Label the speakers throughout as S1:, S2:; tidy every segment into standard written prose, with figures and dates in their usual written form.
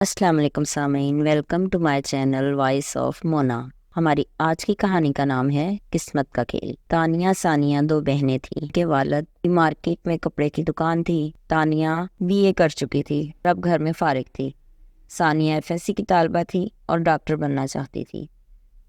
S1: السلام علیکم سامعین، welcome to my channel voice of Mona. ہماری آج کی کہانی کا نام ہے قسمت کا کھیل۔ تانیہ ثانیہ دو بہنیں تھیں کہ والد کی مارکیٹ میں کپڑے کی دکان تھی۔ تانیہ BA کر چکی تھی، اب گھر میں فارغ تھی۔ ثانیہ FSC کی طالبہ تھی اور ڈاکٹر بننا چاہتی تھی۔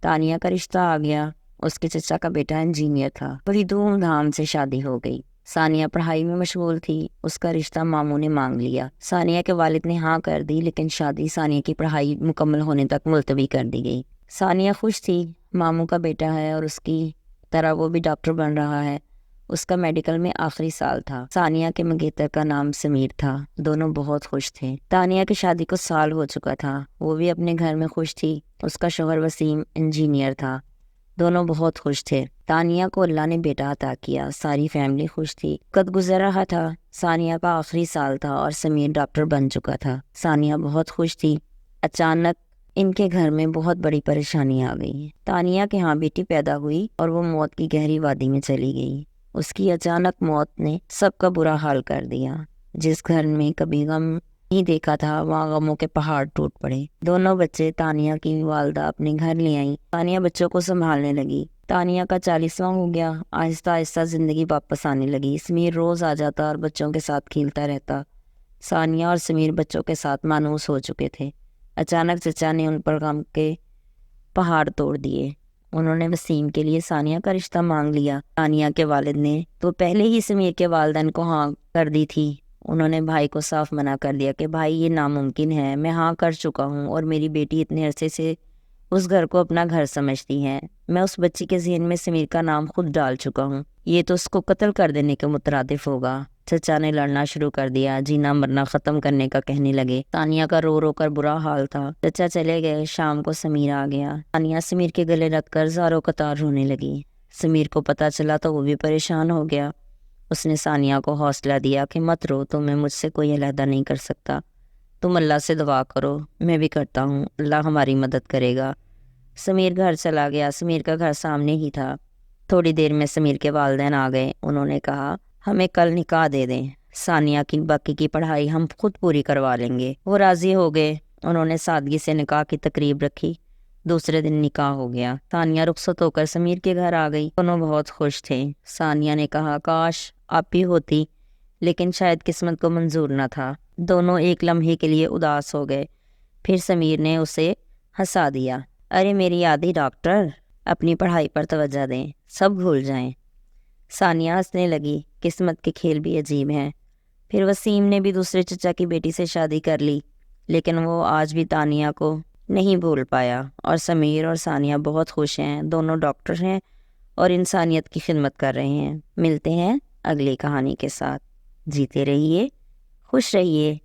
S1: تانیہ کا رشتہ آ گیا، اس کے چچا کا بیٹا انجینئر تھا۔ بڑی دھوم دھام سے شادی ہو گئی۔ ثانیہ پڑھائی میں مشغول تھی، اس کا رشتہ ماموں نے مانگ لیا۔ ثانیہ کے والد نے ہاں کر دی، لیکن شادی ثانیہ کی پڑھائی مکمل ہونے تک ملتوی کر دی گئی۔ ثانیہ خوش تھی، ماموں کا بیٹا ہے اور اس کی طرح وہ بھی ڈاکٹر بن رہا ہے۔ اس کا میڈیکل میں آخری سال تھا۔ ثانیہ کے منگیتر کا نام سمیر تھا۔ دونوں بہت خوش تھے۔ تانیہ کی شادی کو سال ہو چکا تھا، وہ بھی اپنے گھر میں خوش تھی۔ اس کا شوہر وسیم انجینئر تھا۔ دونوں بہت خوش تھے۔ تانیہ کو اللہ نے بیٹا عطا کیا، ساری فیملی خوش تھی۔ وقت گزر رہا تھا، ثانیہ کا آخری سال تھا اور سمیر ڈاکٹر بن چکا تھا۔ ثانیہ بہت خوش تھی۔ اچانک ان کے گھر میں بہت بڑی پریشانی آ گئی۔ تانیہ کے ہاں بیٹی پیدا ہوئی اور وہ موت کی گہری وادی میں چلی گئی۔ اس کی اچانک موت نے سب کا برا حال کر دیا۔ جس گھر میں کبھی غم نہیں دیکھا تھا، وہاں غموں کے پہاڑ ٹوٹ پڑے۔ دونوں بچے تانیہ کی والدہ اپنے گھر لے آئیں۔ تانیہ بچوں کو سنبھالنے لگی۔ تانیہ کا 40واں ہو گیا۔ آہستہ آہستہ زندگی واپس آنے لگی۔ سمیر روز آ جاتا اور بچوں کے ساتھ کھیلتا رہتا۔ ثانیہ اور سمیر بچوں کے ساتھ مانوس ہو چکے تھے۔ اچانک چچا نے ان پر غم کے پہاڑ توڑ دیے۔ انہوں نے وسیم کے لیے ثانیہ کا رشتہ مانگ لیا۔ ثانیہ کے والد نے تو پہلے ہی سمیر کے والدین کو ہاں کر دی تھی۔ انہوں نے بھائی کو صاف منع کر دیا کہ بھائی یہ ناممکن ہے، میں ہاں کر چکا ہوں اور میری بیٹی اتنے عرصے سے اس گھر کو اپنا گھر سمجھتی ہے۔ میں اس بچی کے ذہن میں سمیر کا نام خود ڈال چکا ہوں، یہ تو اس کو قتل کر دینے کے مترادف ہوگا۔ چچا نے لڑنا شروع کر دیا، جینا مرنا ختم کرنے کا کہنے لگے۔ تانیہ کا رو رو کر برا حال تھا۔ چچا چلے گئے، شام کو سمیر آ گیا۔ تانیہ سمیر کے گلے رکھ کر زاروں قطار رونے لگی۔ سمیر کو پتہ چلا تو وہ بھی پریشان ہو گیا۔ اس نے ثانیہ کو حوصلہ دیا کہ مت رو، تمہیں مجھ سے کوئی علیحدہ نہیں کر سکتا، تم اللہ سے دعا کرو، میں بھی کرتا ہوں، اللہ ہماری مدد کرے گا۔ سمیر گھر چلا گیا۔ سمیر کا گھر سامنے ہی تھا۔ تھوڑی دیر میں سمیر کے والدین آ گئے۔ انہوں نے کہا ہمیں کل نکاح دے دیں، ثانیہ کی باقی کی پڑھائی ہم خود پوری کروا لیں گے۔ وہ راضی ہو گئے۔ انہوں نے سادگی سے نکاح کی تقریب رکھی۔ دوسرے دن نکاح ہو گیا۔ ثانیہ رخصت ہو کر سمیر کے گھر آ گئی۔ دونوں بہت خوش تھے۔ ثانیہ نے کہا کاش آپ بھی ہوتی، لیکن شاید قسمت کو منظور نہ تھا۔ دونوں ایک لمحے کے لیے اداس ہو گئے۔ پھر سمیر نے اسے ہنسا دیا، ارے میری آدھی ڈاکٹر، اپنی پڑھائی پر توجہ دیں، سب بھول جائیں۔ ثانیہ ہنسنے لگی، قسمت کے کھیل بھی عجیب ہیں۔ پھر وسیم نے بھی دوسرے چچا کی بیٹی سے شادی کر لی، لیکن وہ آج بھی تانیہ کو نہیں بھول پایا۔ اور سمیر اور ثانیہ بہت خوش ہیں، دونوں ڈاکٹر ہیں اور انسانیت کی خدمت کر رہے ہیں۔ ملتے ہیں اگلی کہانی کے ساتھ۔ جیتے رہیے، خوش رہیے۔